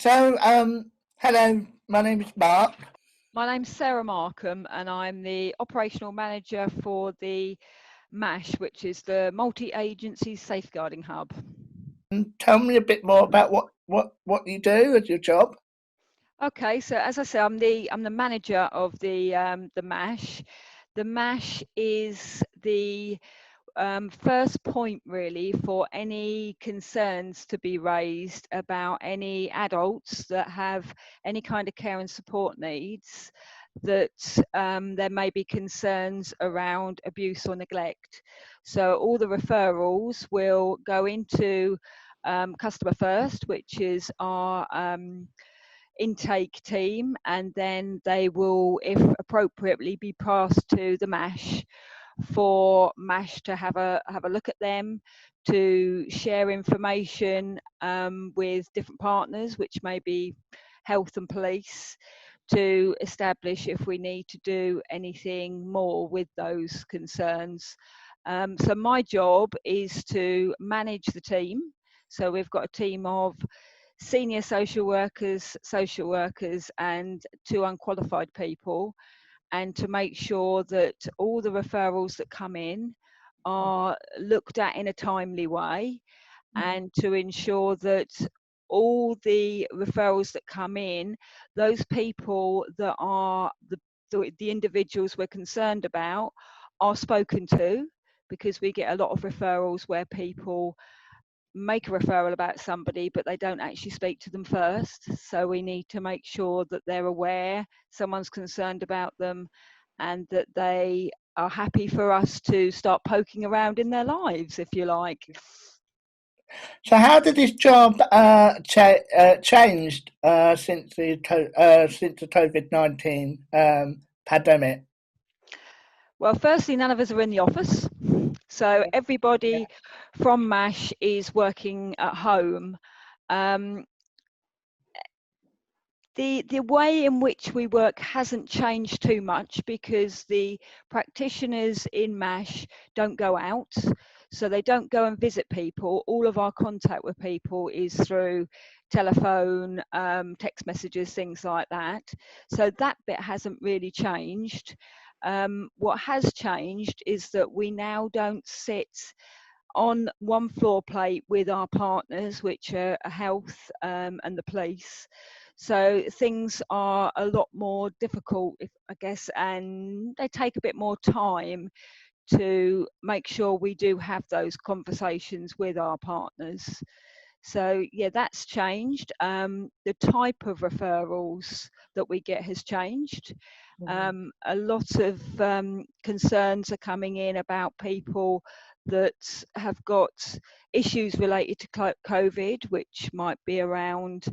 So, hello, my name is Mark. My name's Sarah Markham, and I'm the operational manager for the MASH, which is the Multi-Agency Safeguarding Hub. Tell me a bit more about what you do as your job. Okay, so as I say, I'm the manager of the MASH. The MASH is the first point really for any concerns to be raised about any adults that have any kind of care and support needs, that there may be concerns around abuse or neglect. So all the referrals will go into Customer First, which is our intake team, and then they will, if appropriately, be passed to the MASH for MASH to have a look at them, to share information with different partners, which may be health and police, to establish if we need to do anything more with those concerns. So my job is to manage the team. So we've got a team of senior social workers, and two unqualified people, and to make sure that all the referrals that come in are looked at in a timely way, and to ensure that all the referrals that come in, those people that are the individuals we're concerned about are spoken to, because we get a lot of referrals where people make a referral about somebody but they don't actually speak to them first. So we need to make sure that they're aware someone's concerned about them, and that they are happy for us to start poking around in their lives, if you like. So, how did this job changed since the COVID-19 pandemic? Well, firstly, none of us are in the office, so everybody from MASH is working at home. The way in which we work hasn't changed too much, because the practitioners in MASH don't go out, so they don't go and visit people. All of our contact with people is through telephone, text messages, things like that. So that bit hasn't really changed. What has changed is that we now don't sit on one floor plate with our partners, which are health and the police. So things are a lot more difficult, I guess, and they take a bit more time to make sure we do have those conversations with our partners. So yeah, that's changed. The type of referrals that we get has changed. A lot of concerns are coming in about people that have got issues related to COVID, which might be around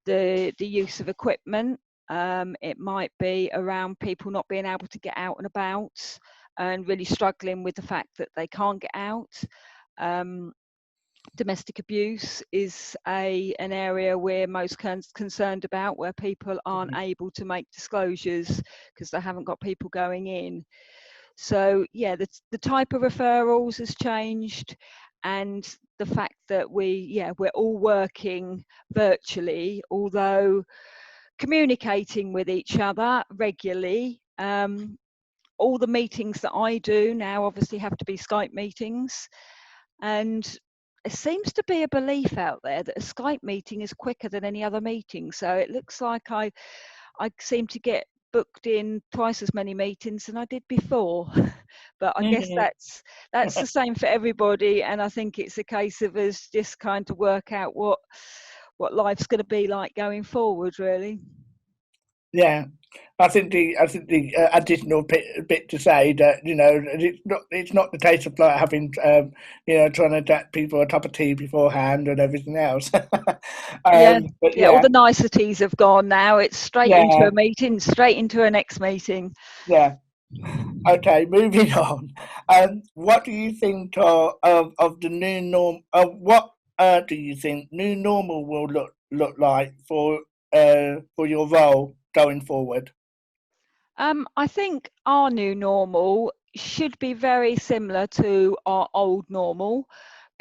the use of equipment. It might be around people not being able to get out and about and really struggling with the fact that they can't get out. Domestic abuse is an area we're most concerned about, where people aren't able to make disclosures because they haven't got people going in. So yeah, the type of referrals has changed, and the fact that we're all working virtually, although communicating with each other regularly. All the meetings that I do now obviously have to be Skype meetings, and it seems to be a belief out there that a Skype meeting is quicker than any other meeting. So it looks like I seem to get booked in twice as many meetings than I did before. But I guess that's the same for everybody, and I think it's a case of us just kind of work out what life's going to be like going forward, really. Yeah, I think the additional bit to say that it's not the case of like having trying to get people a cup of tea beforehand and everything else. But all the niceties have gone now. It's straight into a yeah, meeting, straight into a next meeting. yeah. Okay, moving on. What do you think of the new norm? What do you think new normal will look like for your role going forward? I think our new normal should be very similar to our old normal,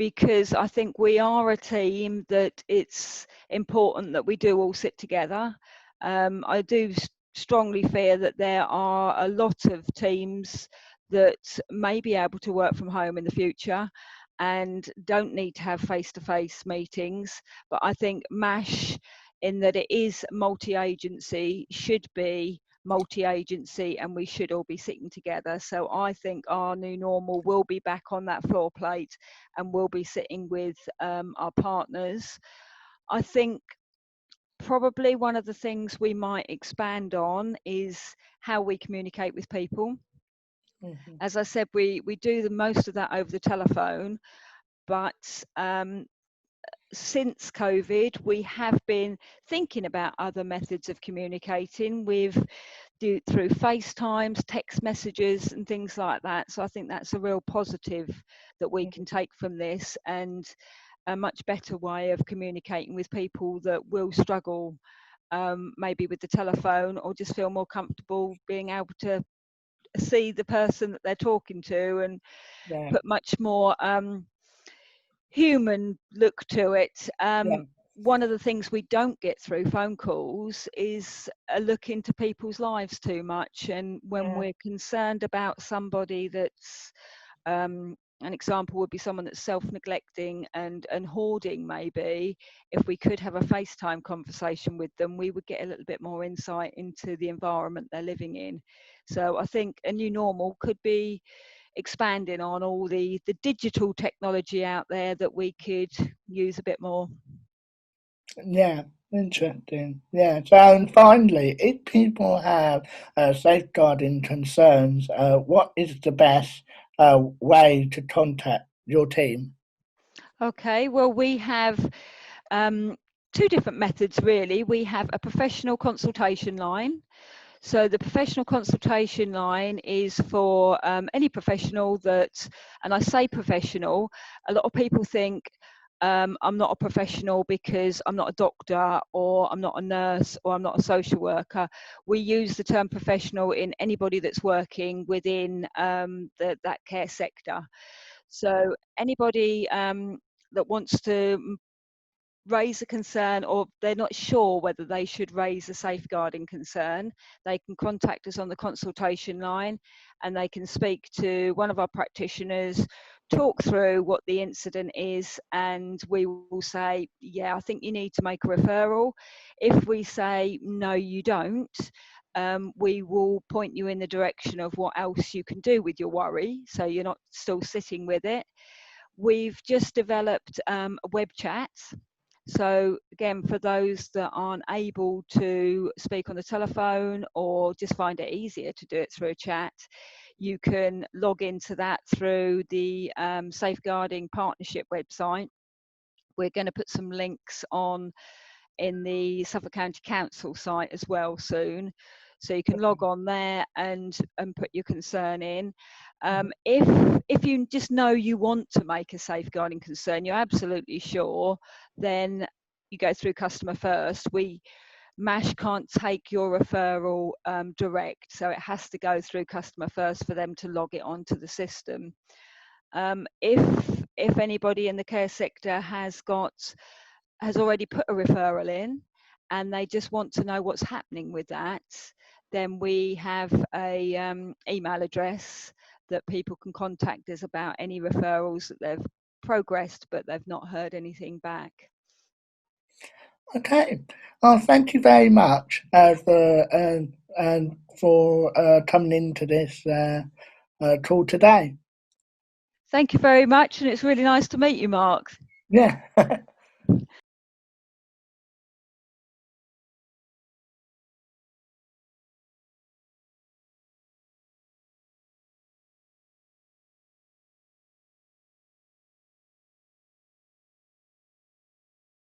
because I think we are a team that it's important that we do all sit together. I do strongly fear that there are a lot of teams that may be able to work from home in the future and don't need to have face-to-face meetings. But I think MASH, in that it is multi-agency, should be multi-agency, and we should all be sitting together. So I think our new normal will be back on that floor plate and we'll be sitting with our partners. I think probably one of the things we might expand on is how we communicate with people. Mm-hmm. As I said, we do the most of that over the telephone, but since COVID, we have been thinking about other methods of communicating through FaceTimes, text messages, and things like that. So I think that's a real positive that we can take from this, and a much better way of communicating with people that will struggle maybe with the telephone, or just feel more comfortable being able to see the person that they're talking to and put much more human look to it. One of the things we don't get through phone calls is a look into people's lives too much. And when we're concerned about somebody that's, an example would be someone that's self-neglecting and hoarding, maybe, if we could have a FaceTime conversation with them, we would get a little bit more insight into the environment they're living in. So I think a new normal could be expanding on all the digital technology out there that we could use a bit more. Yeah, interesting. Yeah, so and finally, if people have safeguarding concerns, what is the best way to contact your team? Okay, well, we have two different methods really. We have a professional consultation line. So the professional consultation line is for any professional that, and I say professional, a lot of people think I'm not a professional because I'm not a doctor, or I'm not a nurse, or I'm not a social worker. We use the term professional in anybody that's working within that care sector. So anybody that wants to raise a concern, or they're not sure whether they should raise a safeguarding concern, they can contact us on the consultation line, and they can speak to one of our practitioners, talk through what the incident is, and we will say, yeah, I think you need to make a referral. If we say, no, you don't, we will point you in the direction of what else you can do with your worry, so you're not still sitting with it. We've just developed a web chat. So again, for those that aren't able to speak on the telephone, or just find it easier to do it through a chat, you can log into that through the Safeguarding Partnership website. We're going to put some links on in the Suffolk County Council site as well soon. So you can log on there and put your concern in. If you just know you want to make a safeguarding concern, you're absolutely sure, then you go through customer first. MASH can't take your referral direct, so it has to go through customer first for them to log it onto the system. If anybody in the care sector has already put a referral in and they just want to know what's happening with that, then we have a email address that people can contact us about any referrals that they've progressed but they've not heard anything back. Okay. Well, thank you very much for coming into this call today. Thank you very much, and it's really nice to meet you, Mark. Yeah.